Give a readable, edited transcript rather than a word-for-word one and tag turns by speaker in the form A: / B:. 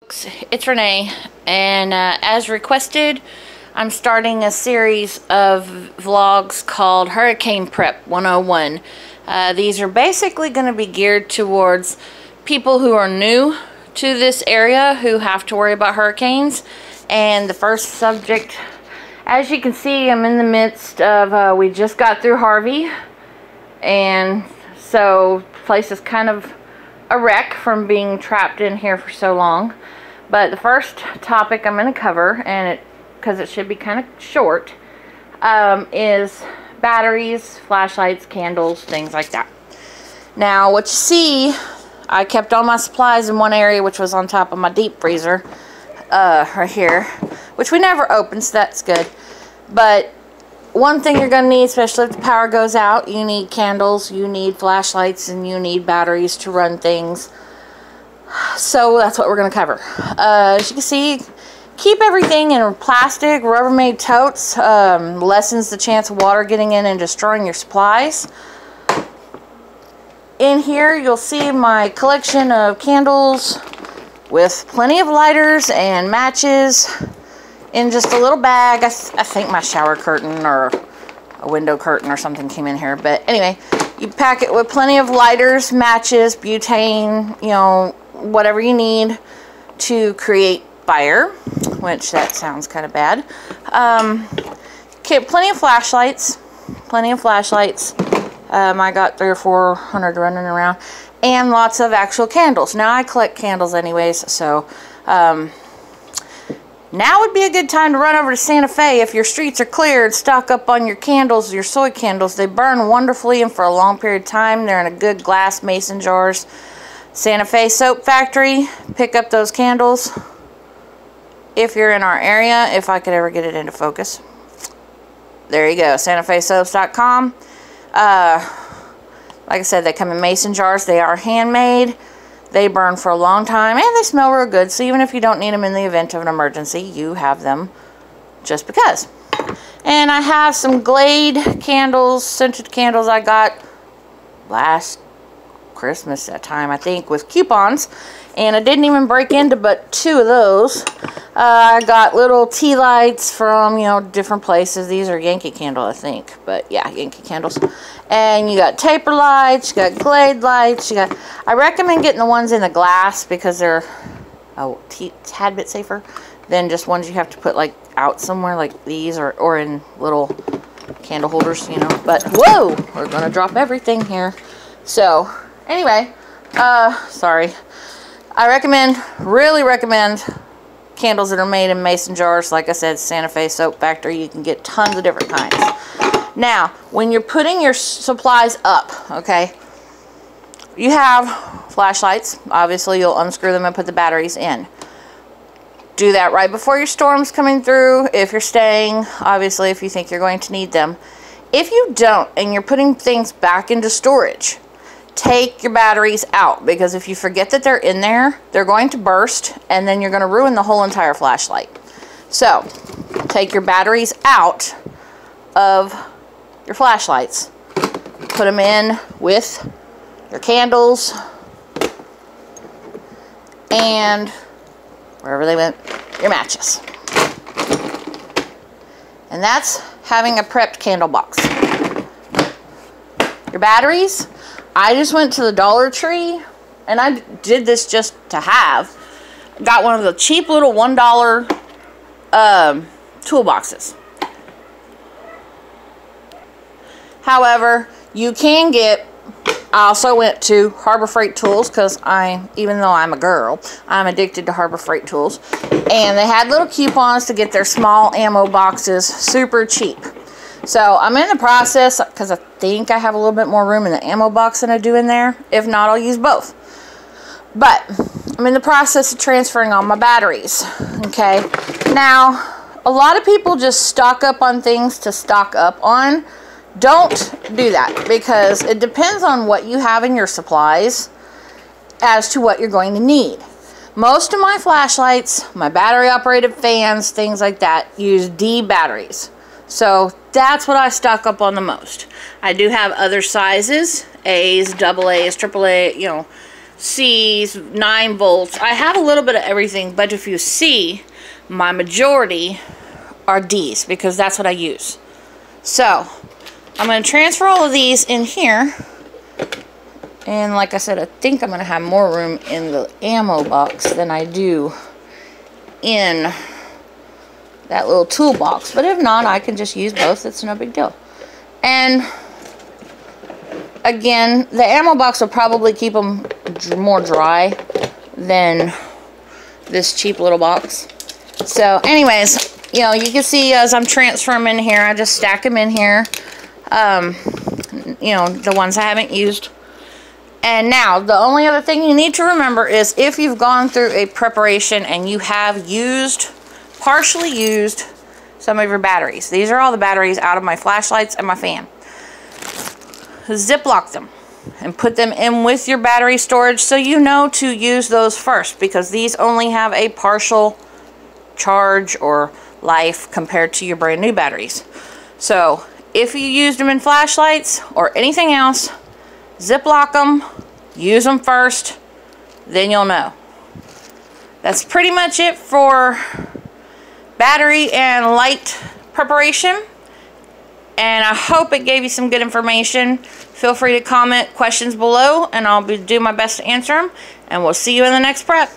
A: It's Renee, and as requested, I'm starting a series of vlogs called Hurricane Prep 101. These are basically going to be geared towards people who are new to this area who have to worry about hurricanes. And the first subject, as you can see, I'm in the midst of, we just got through Harvey, and so the place is kind of a wreck from being trapped in here for so long. But the first topic I'm going to cover, and because it should be kind of short, is batteries, flashlights, candles, things like that. Now, what you see, I kept all my supplies in one area, which was on top of my deep freezer, right here, which we never opened, so that's good. But one thing you're going to need, especially if the power goes out, you need candles, you need flashlights, and you need batteries to run things. So that's what we're going to cover. As you can see, keep everything in plastic, Rubbermaid totes. Lessens the chance of water getting in and destroying your supplies. In here you'll see my collection of candles with plenty of lighters and matches in just a little bag. I think my shower curtain or a window curtain or something came in here. But anyway, you pack it with plenty of lighters, matches, butane, you know, whatever you need to create fire, which that sounds kind of bad. Okay, plenty of flashlights. I got 300 or 400 running around, and lots of actual candles. Now I collect candles anyways, so now would be a good time to run over to Santa Fe. If your streets are cleared, stock up on your candles, your soy candles. They burn wonderfully and for a long period of time. They're in a good glass mason jars. Santa Fe Soap Factory, pick up those candles if you're in our area, if I could ever get it into focus. There you go, SantaFeSoaps.com. Like I said, they come in mason jars. They are handmade. They burn for a long time, and they smell real good, so even if you don't need them in the event of an emergency, you have them just because. And I have some Glade candles, scented candles I got last Christmas that time, I think, with coupons, and I didn't even break into but 2 of those. I got little tea lights from, you know, different places. These are Yankee Candle, I think, but yeah, Yankee candles. And you got taper lights, you got Glade lights, you got, I recommend getting the ones in the glass because they're a tad bit safer than just ones you have to put like out somewhere like these, or in little candle holders, you know. But whoa, we're gonna drop everything here. So anyway, sorry. I really recommend candles that are made in mason jars. Like I said, Santa Fe Soap Factory. You can get tons of different kinds. Now, when you're putting your supplies up, okay, you have flashlights. Obviously, you'll unscrew them and put the batteries in. Do that right before your storm's coming through. If you're staying, obviously, if you think you're going to need them. If you don't, and you're putting things back into storage, take your batteries out, because if you forget that they're in there, they're going to burst, and then you're going to ruin the whole entire flashlight. So, take your batteries out of your flashlights. Put them in with your candles, and wherever they went, your matches. And that's having a prepped candle box. Your batteries, I just went to the Dollar Tree, and I did this just to have. Got one of the cheap little $1 toolboxes. However, you can get, I also went to Harbor Freight Tools, because even though I'm a girl, I'm addicted to Harbor Freight Tools. And they had little coupons to get their small ammo boxes super cheap. So I'm in the process, because I think I have a little bit more room in the ammo box than I do in there. If not, I'll use both. But I'm in the process of transferring all my batteries. Okay. Now, a lot of people just stock up on things to stock up on. Don't do that, because it depends on what you have in your supplies as to what you're going to need. Most of my flashlights, my battery operated fans, things like that, use D batteries. So that's what I stock up on the most. I do have other sizes, A's, AA, AAA, you know, C's, 9 volts. I have a little bit of everything, but if you see, my majority are D's because that's what I use. So, I'm going to transfer all of these in here. And like I said, I think I'm going to have more room in the ammo box than I do in that little toolbox. But if not, I can just use both. It's no big deal. And again, the ammo box will probably keep them more dry than this cheap little box. So anyways, you know, you can see as I'm transferring them in here, I just stack them in here. You know, the ones I haven't used. And now, the only other thing you need to remember is if you've gone through a preparation and you have used, partially used, some of your batteries. These are all the batteries out of my flashlights and my fan. Ziploc them and put them in with your battery storage so you know to use those first, because these only have a partial charge or life compared to your brand new batteries. So if you used them in flashlights or anything else, Ziploc them, use them first, then you'll know. That's pretty much it for battery and light preparation. And I hope it gave you some good information. Feel free to comment questions below and I'll do my best to answer them. And we'll see you in the next prep.